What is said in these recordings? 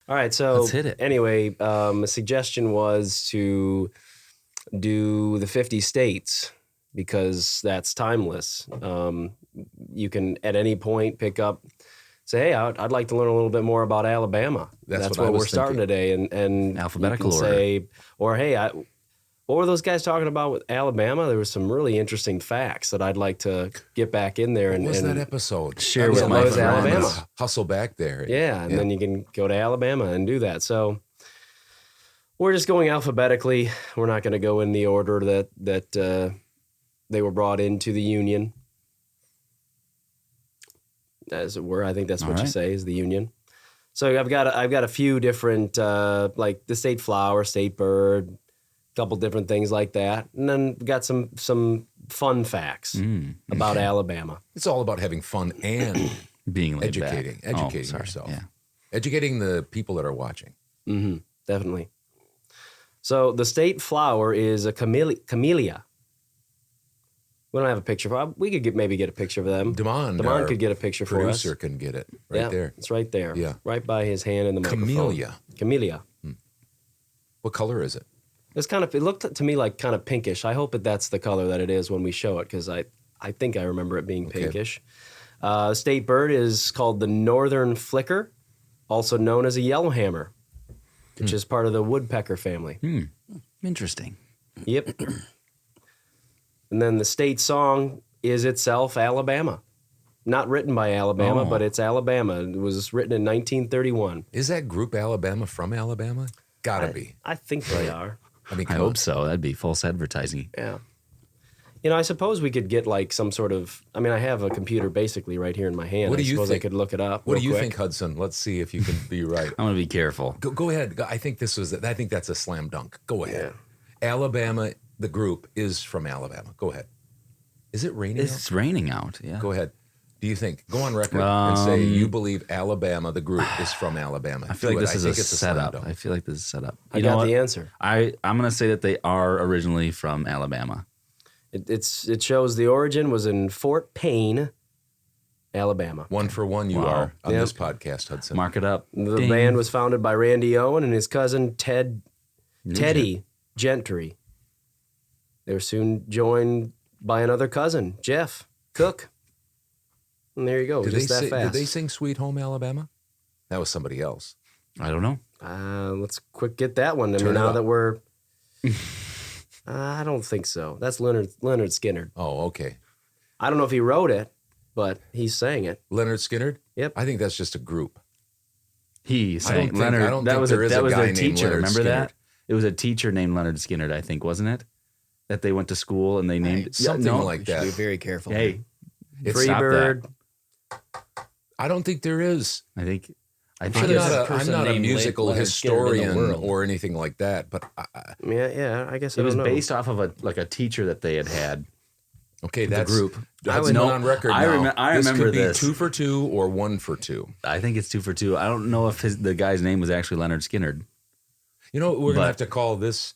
All right, so Let's hit it. anyway, a suggestion was to do the 50 states because that's timeless. You can at any point pick up, say, hey, I'd like to learn a little bit more about Alabama. That's what what we're starting today, and Alphabetical you can say, or hey, what were those guys talking about with Alabama? There was some really interesting facts that I'd like to get back in there. What and was and that episode? Share with my was friends. Alabama. Hustle back there. Yeah, and then you can go to Alabama and do that. So we're just going alphabetically. We're not going to go in the order that they were brought into the Union, as it were. I think that's what you say is the Union. So I've got a few different like the state flower, state bird, a couple different things like that, and then we got some fun facts about Alabama. It's all about having fun and Being laid educating back. yourself. Yeah. Educating the people that are watching. Mm-hmm, definitely. So the state flower is a camellia. We don't have a picture for. We could maybe get a picture of them. Damon could get a picture for us. Producer can get it right there. It's right there. Yeah. Right by his hand in the microphone. Camellia. What color is it? It's kind of. It looked to me like kind of pinkish. I hope that's the color that it is when we show it, because I think I remember it being pinkish. State bird is called the northern flicker, also known as a yellowhammer, which is part of the woodpecker family. Interesting. Yep. And then the state song is itself Alabama. Not written by Alabama, but it's Alabama. It was written in 1931. Is that group Alabama from Alabama? Gotta be. I think they are. I mean, I hope so. That'd be false advertising. Yeah. You know, I suppose we could get like some sort of. I mean, I have a computer basically right here in my hand. What do I you suppose think? I could look it up. What do you quick. think, Hudson? Let's see if you can be right. I'm gonna be careful. Go ahead. I think that's a slam dunk. Go ahead. Yeah. Alabama, the group is from Alabama. Go ahead. Is it raining? It's raining out. Yeah. Go ahead. Do you think? Go on record and say you believe Alabama, the group, is from Alabama. I feel like this is a setup. I feel like this is a setup. I got the answer. I'm gonna say that they are originally from Alabama. It shows the origin was in Fort Payne, Alabama. 1 for 1 you are on this podcast, Hudson. Mark it up. The band was founded by Randy Owen and his cousin Teddy Gentry. They were soon joined by another cousin, Jeff Cook. And there you go. Just that fast. Did they sing Sweet Home Alabama? That was somebody else. I don't know. Let's quick get that one. I mean, now that we're... I don't think so. That's Leonard Skinner. Oh, okay. I don't know if he wrote it, but he sang it. Leonard Skinner? Yep. I think that's just a group. He sang Leonard. I don't think there is a guy named teacher. Leonard Remember Skinner. that? It was a teacher named Leonard Skinner, I think, wasn't it? That they went to school and they named something like You should that. be very careful. Hey, Freebird. I don't think there is. I think I'm there's a not person a named musical Leonard Skinner in the historian world. or anything like that, but Yeah, I guess it was I don't know. based off of a teacher that they had. okay, The that's group. That's No, not on record I now. I this remember could be this. 2 for 2 or 1 for 2. I think it's 2 for 2. I don't know if the guy's name was actually Leonard Skinner. You know what we're gonna have to call this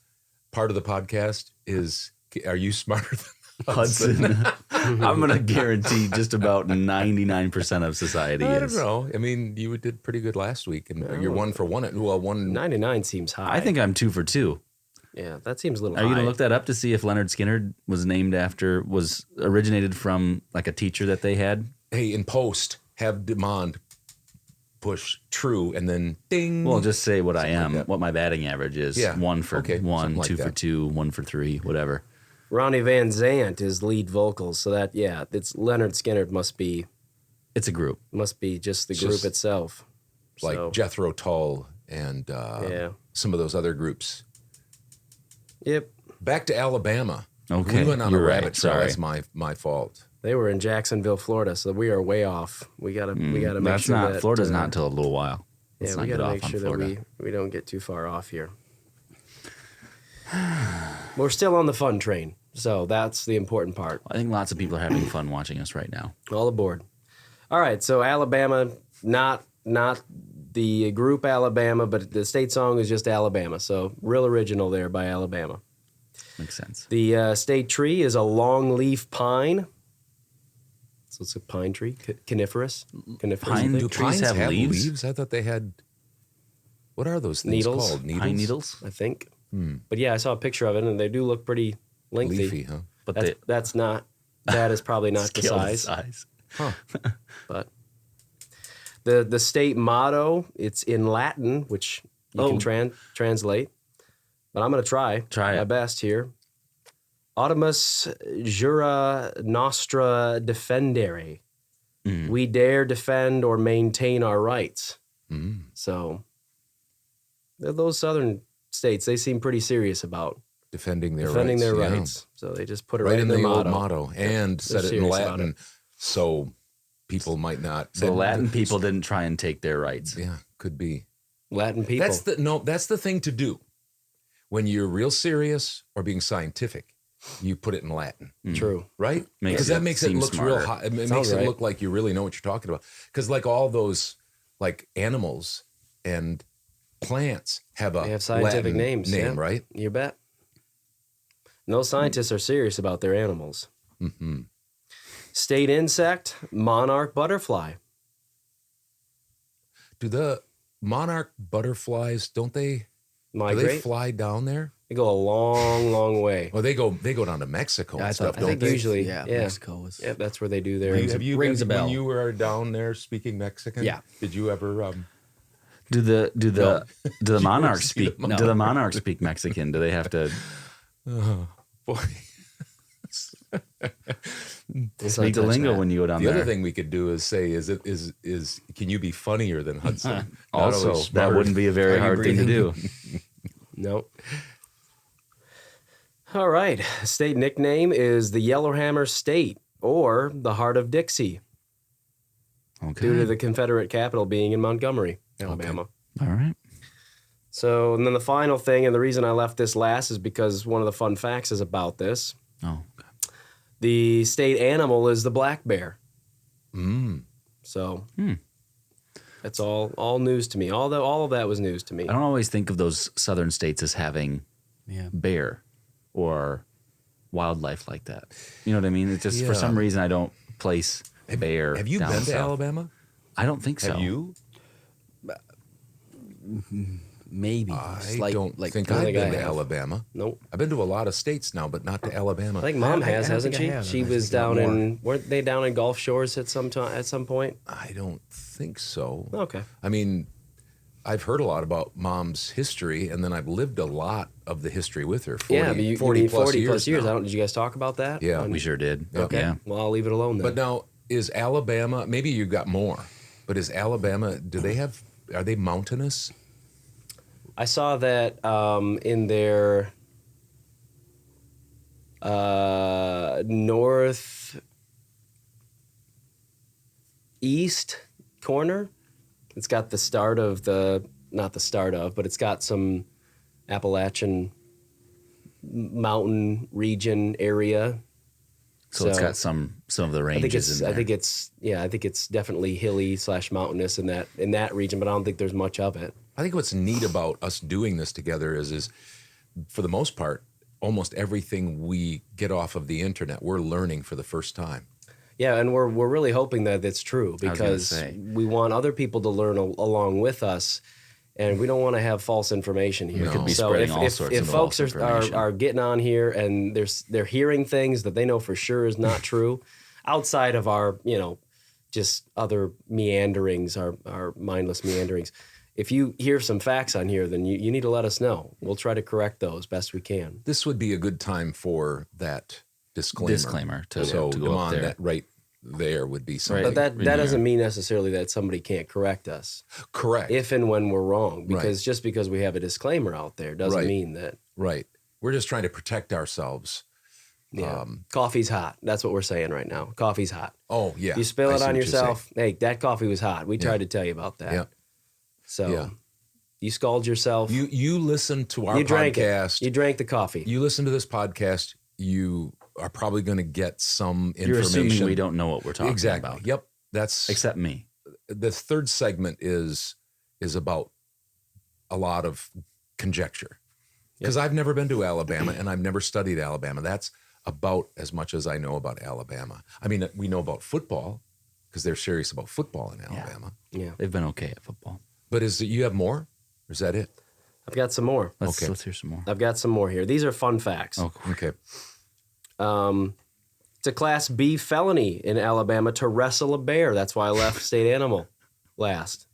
part of the podcast is are you smarter than Hudson. I'm going to guarantee just about 99% of society I is. don't know. I mean, you did pretty good last week, and you're 1 for 1. Well, 1. 99 seems high. I think I'm 2 for 2. Yeah, that seems a little Are high. you going to look that up to see if Leonard Skinner was originated from like a teacher that they had? Hey, in post, have Demand push true, and then ding. Well, just say what I am, that. what my batting average is. Yeah. 1 for Okay, 1, something like 2 for that. 2, 1 for 3, whatever. Ronnie Van Zant is lead vocals, so that it's Leonard Skinner must be It's a group. just the It's group just itself. like So, Jethro Tull and some of those other groups. Yep, Back to Alabama. Okay, We went on a you're right. rabbit trail. Sorry. That's my fault. they were in Jacksonville, Florida, so we are way off. We gotta make That's sure not that Florida's not until a little while. Yeah, Let's we not get gotta off make on sure Florida. that we don't get too far off here. We're still on the fun train, so that's the important part. I think lots of people are having fun watching us right now. All aboard. All right, so Alabama, not the group Alabama, but the state song is just Alabama. So real original there by Alabama. Makes sense. The state tree is a longleaf pine. So it's a pine tree, coniferous. Pine I Do think. trees pines have leaves? I thought they had. What are those things Needles. called? Needles? Pine needles. I think. But yeah, I saw a picture of it, and they do look pretty lengthy. Leafy, huh? But That is probably not the scale size. Huh. But the state motto, it's in Latin, which you can translate. But I'm going to try my best here. Audimus jura nostra defendere. We dare defend or maintain our rights. So those southern states, they seem pretty serious about Defending their rights. So they just put it right in the their old motto. motto and said it in serious about Latin so people might not. So Latin people didn't try and take their rights. Yeah, could be. Latin people. That's the thing to do. When you're real serious or being scientific, you put it in Latin. True. Right? Makes Because it that makes it seem look smarter. real high. It makes Sounds it right. look like you really know what you're talking about. Because like all those like animals and plants have a They have scientific Latin names. name, yeah. right? You bet. No scientists are serious about their animals. State insect, monarch butterfly. Do the monarch butterflies, do they Migrate. fly down there? They go a long, long way. Or they go down to Mexico and stuff, I don't think they? usually, Yeah, yeah. Mexico was. Yep, that's where they do their. Have you Rings a bell. when you were down there speaking Mexican? Yeah. Did you ever Do the monarchs see the speak? Do the monarchs speak Mexican? Do they have to boy. speak the lingo when you go down The there? other thing we could do is say, can you be funnier than Hudson? Not Also, only that smart- wouldn't be a very Are you hard thing to do. Nope. All right. State nickname is the Yellowhammer State or the Heart of Dixie, Okay. due to the Confederate capital being in Montgomery, Alabama. All right. So, and then the final thing, and the reason I left this last is because one of the fun facts is about this. Oh, okay. The state animal is the black bear. So that's all news to me. All of that was news to me. I don't always think of those southern states as having Yeah. bear or wildlife like that. You know what I mean? It's just for Yeah. some reason I don't place bear. Have you down been to south. Alabama? I don't think so. Have you? Maybe. I don't think I I've think I been to have. Alabama. Nope. I've been to a lot of states now, but not to Alabama. I think Mom I has, don't hasn't think I she? have. She I was think not down more. in, weren't they down in Gulf Shores at some point? I don't think so. Okay. I mean, I've heard a lot about Mom's history, and then I've lived a lot of the history with her. 40, Yeah, but you 40 mean plus 40 years. plus years. now. Did you guys talk about that? Yeah. We sure did. Okay. Yeah. Well, I'll leave it alone then. But now, is Alabama, maybe you got more, but is Alabama, are they mountainous? I saw that in their northeast corner. It's got the start of not the start of, but it's got some Appalachian mountain region area. So it's got some of the ranges in there. I think it's definitely hilly / mountainous in that region, but I don't think there's much of it. I think what's neat about us doing this together is for the most part, almost everything we get off of the internet, we're learning for the first time. Yeah, and we're really hoping that it's true I was gonna because say. we want other people to learn along with us, and we don't want to have false information here. We could be so spreading if, all if, sorts if of folks false information. are getting on here and they're hearing things that they know for sure is not true, outside of our just other meanderings, our mindless meanderings. If you hear some facts on here, then you need to let us know. We'll try to correct those best we can. This would be a good time for that disclaimer. To So go up Damon, there. that right there would be something. But that Right. doesn't mean necessarily that somebody can't correct us. Correct. If and when we're wrong, because Right. just because we have a disclaimer out there doesn't Right. mean that. Right. We're just trying to protect ourselves. Yeah, coffee's hot. That's what we're saying right now. Coffee's hot. Oh, yeah. You spill I it see on what you're yourself. Hey, that coffee was hot. We tried to tell you about that. Yeah. So Yeah. you scald yourself. saying. You listen to our You drank podcast. it. You drank the coffee. You listen to this podcast, you are probably going to get some You're information. assuming we don't know what we're talking exactly. about. Yep. That's Except me. the third segment is about a lot of conjecture. Because I've never been to Alabama and I've never studied Alabama. That's about as much as I know about Alabama. I mean, we know about football because they're serious about football in Alabama. Yeah. They've been okay at football. But you have more? Or is that it? I've got some more. Let's hear some more. I've got some more here. These are fun facts. Oh, Okay. It's a Class B felony in Alabama to wrestle a bear. That's why I left state animal last.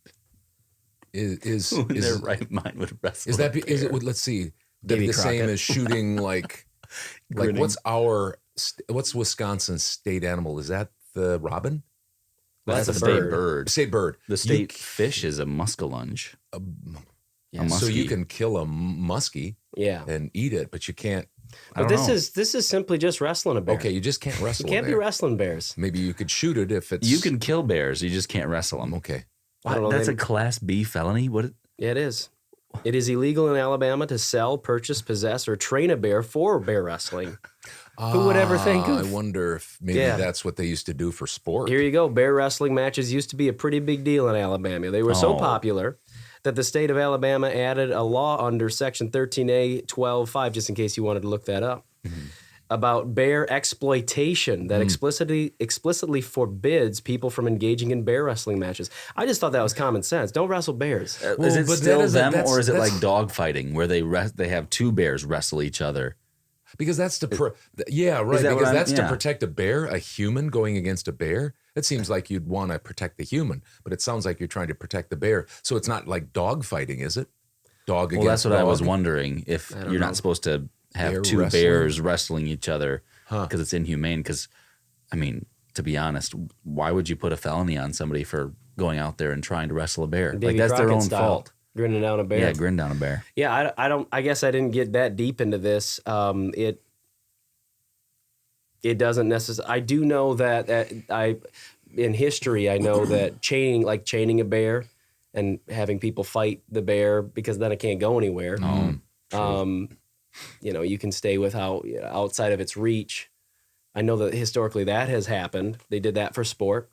Is who in their right mind would wrestle? is that a is bear? it? Let's see. Davy The same Crockett. as shooting like Grinning. what's Wisconsin's state animal? Is that the robin? That's the a state bird. bird. State bird. The state fish is a muskellunge. A So you muskie. can kill a muskie Yeah. and eat it, but you can't. But this is simply just wrestling a bear. Okay, you just can't You wrestle. can't a be bear. wrestling bears. Maybe you could shoot it if it's. You can kill bears. You just can't wrestle them. Okay. I don't know, That's they- a Class B felony. What? Yeah, it is. It is illegal in Alabama to sell, purchase, possess, or train a bear for bear wrestling. Who would ever think of? I wonder if maybe Yeah. that's what they used to do for sport. Here you go. Bear wrestling matches used to be a pretty big deal in Alabama. They were so Oh. popular that the state of Alabama added a law under Section 13A 12.5, just in case you wanted to look that up, about bear exploitation that explicitly forbids people from engaging in bear wrestling matches. I just thought that was common sense. Don't wrestle bears. Is it but still that is them, that's- or is it that's- like dog fighting where they have two bears wrestle each other? Because that's to yeah, right. that what Because I'm- that's to yeah. protect a bear, a human going against a bear. It seems like you'd want to protect the human, but it sounds like you're trying to protect the bear. So it's not like dog fighting, is it? Dog Well, against that's what I was dog? wondering. If don't you're know. not supposed to have Bear two wrestling? bears wrestling each other Huh. because it's inhumane. Because, I mean, to be honest, why would you put a felony on somebody for going out there and trying to wrestle a bear? Davy Like that's their Crockett own style, fault. Grinning down a bear. Yeah, grin down a bear. Yeah, I don't. I guess I didn't get that deep into this. It doesn't necessarily. I do know that in history I know that chaining a bear and having people fight the bear because then it can't go anywhere. You can stay outside of its reach. I know that historically that has happened. They did that for sport.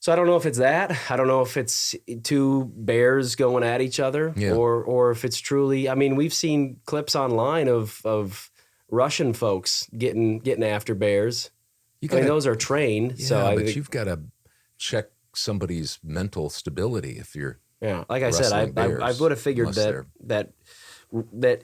So I don't know if it's that. I don't know if it's two bears going at each other, Yeah. or if it's truly. I mean, we've seen clips online of Russian folks getting after bears. You I mean, gotta- those are trained. Yeah, so I but think, you've got to check somebody's mental stability if you're. yeah, like I said, I wrestling bears, would have figured unless that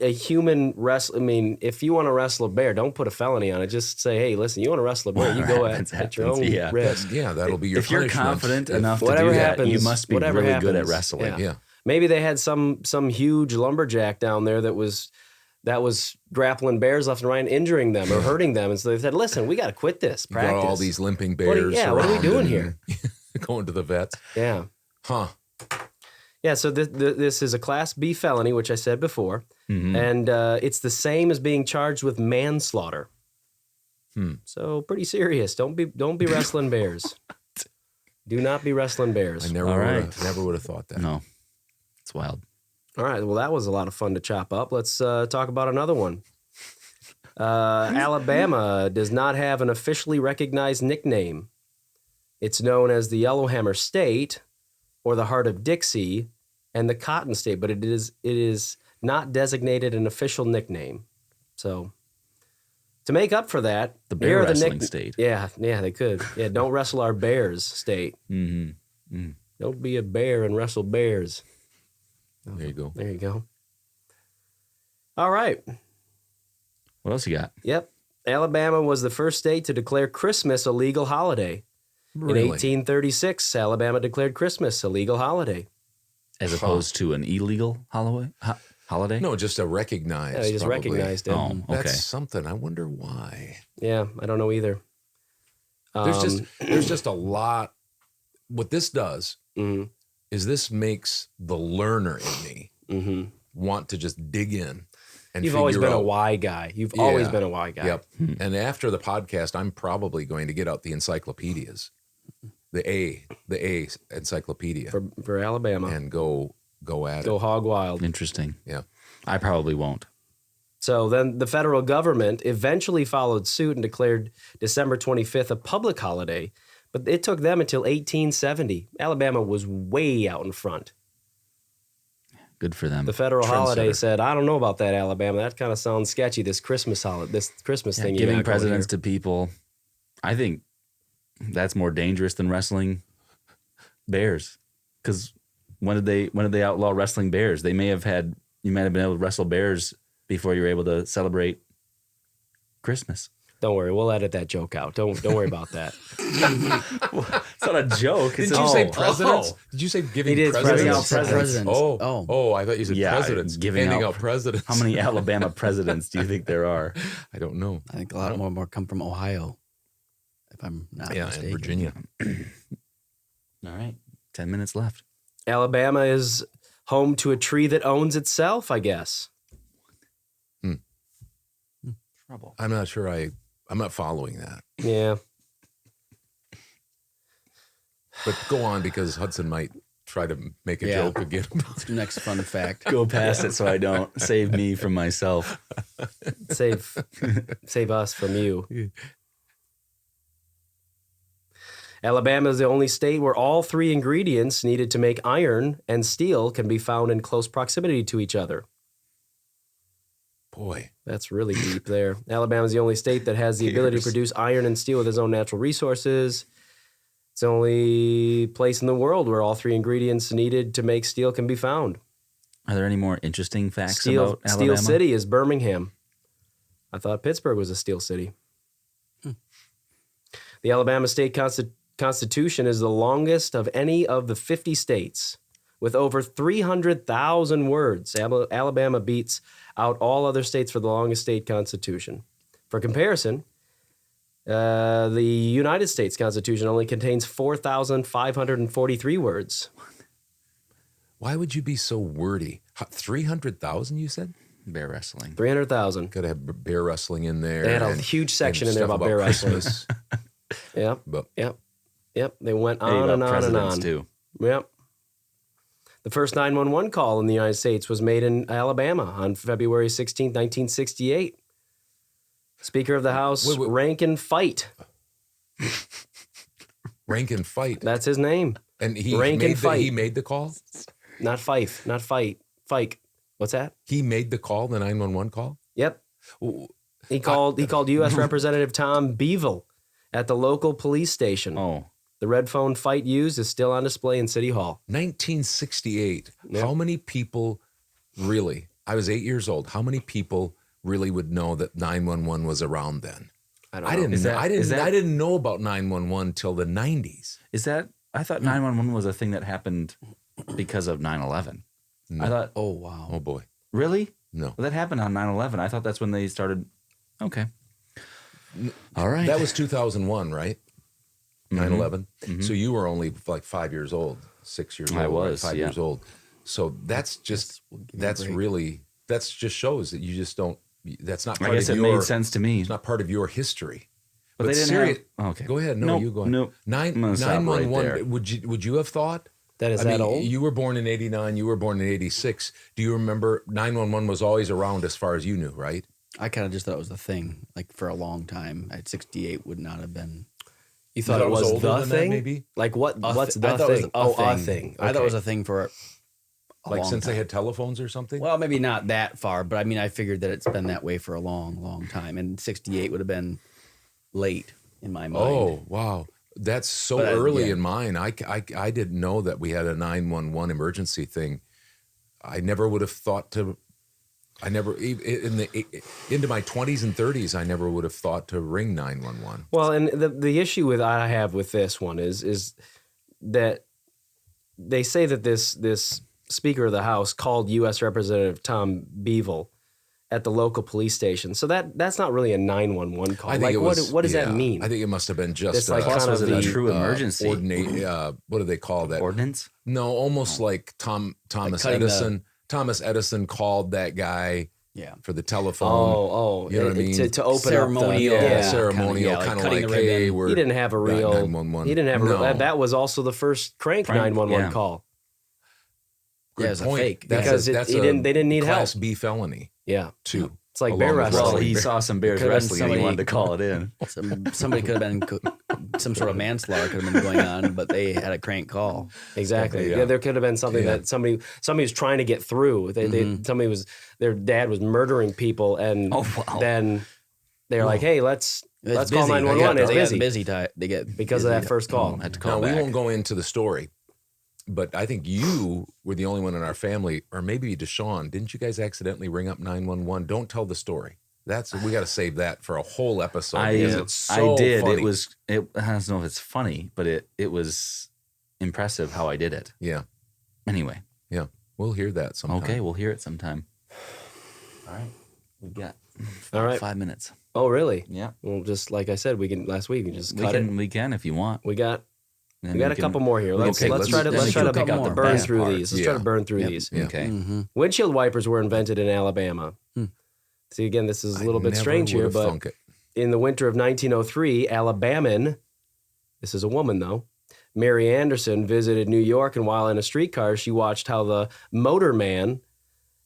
a human wrestle. I mean, if you want to wrestle a bear, don't put a felony on it. Just say, hey, listen, you want to wrestle a bear, you go at your own yeah. risk. Yeah, that'll be your If you're punishment. confident If- enough to whatever do that, happens- you must be whatever really good at happens, wrestling. Yeah. Maybe they had some huge lumberjack down there that was grappling bears left and right and injuring them or hurting them. And so they said, listen, we got to quit this You practice. got all these limping What are- bears. yeah, what are we around doing and here? Going to the vets. Yeah. Huh. Yeah, so this is a Class B felony, which I said before. Mm-hmm. And it's the same as being charged with manslaughter. So pretty serious. Don't be wrestling bears. Do not be wrestling bears. I never All right. would have thought that. No, it's wild. All right. Well, that was a lot of fun to chop up. Let's talk about another one. Alabama does not have an officially recognized nickname. It's known as the Yellowhammer State, or the Heart of Dixie, and the Cotton State, but it is not designated an official nickname. So, to make up for that, The here bear are the wrestling state. Yeah, they could. Yeah, don't wrestle our bears, state. Mm-hmm. Don't be a bear and wrestle bears. There you go. There you go. All right. What else you got? Yep. Alabama was the first state to declare Christmas a legal holiday. Really? In 1836, Alabama declared Christmas a legal holiday. As opposed to an illegal holiday? No, just a recognized. Yeah, they just probably. recognized it. Oh, okay. That's something. I wonder why. Yeah, I don't know either. There's just a lot. What this does Mhm, is this makes the learner in me mhm. want to just dig in and You've always figure been a out- why guy. You've always Yeah. been a why guy. Yep. And after the podcast, I'm probably going to get out the encyclopedias, the A encyclopedia, For Alabama. and go at Go it. hog wild. Interesting. Yeah. I probably won't. So then the federal government eventually followed suit and declared December 25th a public holiday, but it took them until 1870. Alabama was way out in front. Good for them. The federal holiday Trendsetter. said, I don't know about that, Alabama. That kind of sounds sketchy, this Christmas holiday, this Christmas Yeah, thing. giving you got going presidents here." to people, I think that's more dangerous than wrestling bears. Because When did they outlaw wrestling bears? You might have been able to wrestle bears before you were able to celebrate Christmas. Don't worry, we'll edit that joke out. Don't worry about that. It's not a joke. Did you say presidents? Did you say giving He did presidents? presidents. Oh, I thought you said presidents. Handing out presidents. How many Alabama presidents do you think there are? I don't know. I think a lot more come from Ohio, if I'm not mistaken. And Virginia. All right, 10 minutes left. Alabama is home to a tree that owns itself, I guess. Trouble. I'm not sure. I'm not following that. Yeah. But go on, because Hudson might try to make a joke again. Next fun fact. Go past it so I don't save me from myself. Save us from you. Alabama is the only state where all three ingredients needed to make iron and steel can be found in close proximity to each other. Boy. That's really deep there. Alabama is the only state that has the ability to produce iron and steel with its own natural resources. It's the only place in the world where all three ingredients needed to make steel can be found. Are there any more interesting facts about Alabama? Steel City is Birmingham. I thought Pittsburgh was a steel city. The Alabama State Constitution is the longest of any of the 50 states, with over 300,000 words. Alabama beats out all other states for the longest state constitution. For comparison, the United States Constitution only contains 4,543 words. Why would you be so wordy? 300,000, you said? Bear wrestling. 300,000. Got to have bear wrestling in there. They had a huge section in there about bear wrestling. Yep. Yep. They went on and on and on. Too. Yep. The first 911 call in the United States was made in Alabama on February 16, 1968. Speaker of the House, Rankin Fight. Rankin Fight. That's his name. And he made the call? Not Fife, not Fight. Fike. What's that? He made the call, the 911 call? Yep. He called U.S. Representative Tom Beeville at the local police station. Oh. The red phone Fight used is still on display in City Hall. 1968. Yep. How many people really, I was 8 years old, how many people really would know that 911 was around then? I didn't know about 911 till the 90s. I thought 911 was a thing that happened because of 9/11. No. I thought, oh wow. Oh boy. Really? No. Well, that happened on 9/11. I thought that's when they started. Okay. All right. That was 2001, right? 9/11. Mm-hmm. So you were only like 5 years old, 6 years old. I was 5 years old. So that's just shows that you just don't. That's not part of your. I guess it made sense to me. It's not part of your history. But they didn't have. Okay. Go ahead. No, you go ahead. Nope. 911. Right, would you have thought? That old? You were born in 89. You were born in 86. Do you remember 911 was always around as far as you knew, right? I kind of just thought it was a thing, like for a long time. At 68 would not have been. You thought it was the thing? Maybe? Like what? What's the thing? A thing. Okay. I thought it was a thing for a like long since time. They had telephones or something? Well, maybe not that far, but I mean, I figured that it's been that way for a long, long time. And 68 would have been late in my mind. Oh, wow. That's so early in mine. I didn't know that we had a 911 emergency thing. I never would have thought to. I never into my 20s and 30s. I never would have thought to ring 911. Well, and the issue I have with this one is that they say that this Speaker of the House called U.S. Representative Tom Beeville at the local police station. So that's not really a 911 call. What does that mean? I think it must have been just was it a true emergency? What do they call that? Ordinance? No, almost like Thomas Edison. Thomas Edison called that guy for the telephone. You know what I mean? To open ceremonial, up ceremonial, kind of like, hey, we're he didn't have a real 911. He didn't have a real. That was also the first crank 911 call. Good point. Fake. Because they didn't need help. Class B felony. Yeah. Too. It's like bear wrestling. Well, he saw some bears wrestling and he wanted to call it in. Somebody could have been some sort of manslaughter could have been going on, but they had a crank call. Exactly. Yeah, there could have been something that somebody was trying to get through. Their dad was murdering people, and then they're like, "Hey, let's call 911." It's busy. They get because of that first call. Now we won't go into the story, But I think you were the only one in our family, or maybe Deshaun. Didn't you guys accidentally ring up 911? Don't tell the story. We got to save that for a whole episode because it's so I did. funny. I don't know if it's funny, but it was impressive how I did it. Yeah. Anyway. Yeah. We'll hear that sometime. Okay, we'll hear it sometime. All right. We've got All right. 5 minutes. Oh, really? Yeah. Well, just like I said, last week, we just cut it. We can if you want. We got And we got a couple more here. Let's try to let's burn pick up the burn bad through part. these. Let's try to Yeah. burn through these. Yeah. Okay. Windshield wipers were invented in Alabama. See, again, this is a little bit strange here, but in the winter of 1903, Alabaman, this is a woman though, Mary Anderson visited New York, and while in a streetcar, she watched how the motorman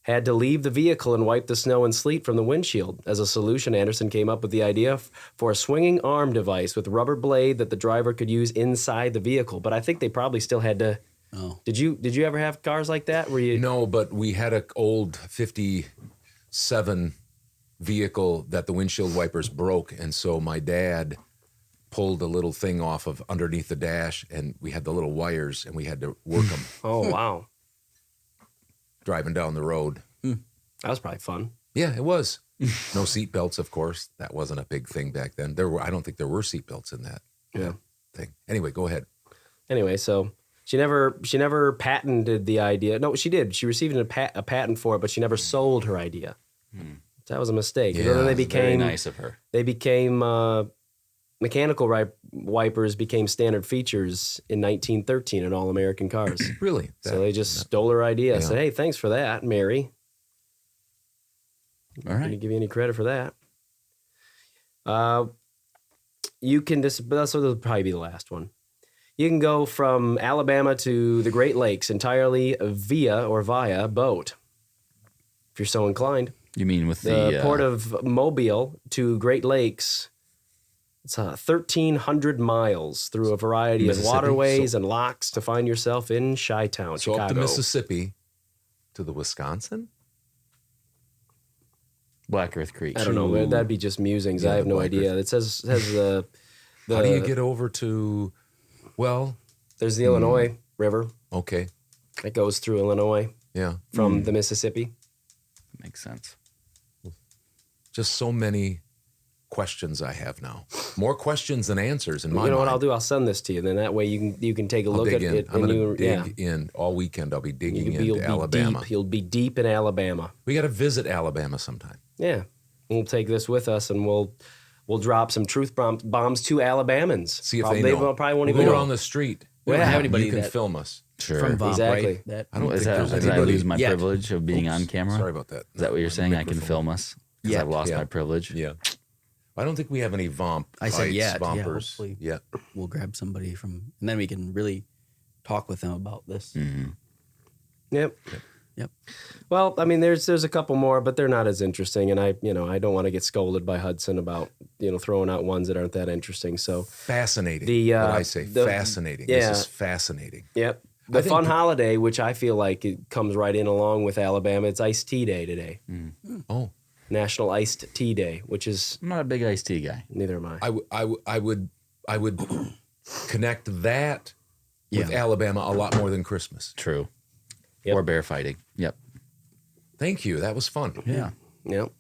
had to leave the vehicle and wipe the snow and sleet from the windshield. As a solution, Anderson came up with the idea for a swinging arm device with rubber blade that the driver could use inside the vehicle. But I think they probably still had to. Oh. Did you ever have cars like that? Where you? No, but we had an old 57 vehicle that the windshield wipers broke, and so my dad pulled a little thing off of underneath the dash, and we had the little wires, and we had to work them Oh wow, driving down the road. that was probably fun. Yeah, it was. No seat belts, of course. That wasn't a big thing back then. I don't think there were seat belts in that thing. Anyway, go ahead. Anyway, so she never patented the idea. No, she did. She received a patent for it, but she never sold her idea. That was a mistake. Yeah, And then they Very became nice of her. They became mechanical wipers became standard features in 1913 in all American cars. Really? So they just stole her idea. Yeah. Said, "Hey, thanks for that, Mary. All Didn't right. give you any credit for that." You can just, but this will probably be the last one. You can go from Alabama to the Great Lakes entirely via boat, if you're so inclined. You mean with The port of Mobile to Great Lakes, it's 1,300 miles through a variety of Mississippi. waterways and locks to find yourself in Chi-Town, So Chicago. up the Mississippi to the Wisconsin? Black Earth Creek? I don't know. That'd be just musings. Yeah, I have the no Black idea. It says the How do you get over to, well, there's the Illinois River okay, that goes through Illinois yeah. from the Mississippi. Makes sense. Just so many questions I have now. More questions than answers in my You know what mind. I'll do? I'll send this to you. Then that way you can take a I'll look dig at in. it. I'm and going to you, dig in all weekend. I'll be digging you'll into Alabama. Deep. You'll be deep in Alabama. We got to visit Alabama sometime. Yeah, we'll take this with us, and we'll drop some truth bombs to Alabamans. See if Probably, they know. probably won't We'll even go know. around the street. We don't Yeah, have anybody you can that- film us. Sure. From Vomp, Exactly. right? That, I don't Is think that, there's did I anybody. lose my yet. privilege of being on camera? Sorry about that. Is that what you're saying? I can film us? Because Yeah. I've lost Yeah. my privilege? Yeah. I don't think we have any vomp. I said yet. Yeah, Vompers. hopefully. Yeah. we'll grab somebody from, and then we can really talk with them about this. Yep. Yep. Well, I mean, there's a couple more, but they're not as interesting, and I don't want to get scolded by Hudson about throwing out ones that aren't that interesting. So, Fascinating. The, what I say. the- Fascinating. yeah. This is fascinating. yep. I The think fun pe- holiday, which I feel like it comes right in along with Alabama, it's Iced Tea Day today. Oh, National Iced Tea Day, which is I'm not a big iced tea guy. neither am I. I would connect that with Yeah. Alabama a lot more than Christmas. True. Yep. Or bear fighting. Yep. Thank you. That was fun. Yeah. Yep.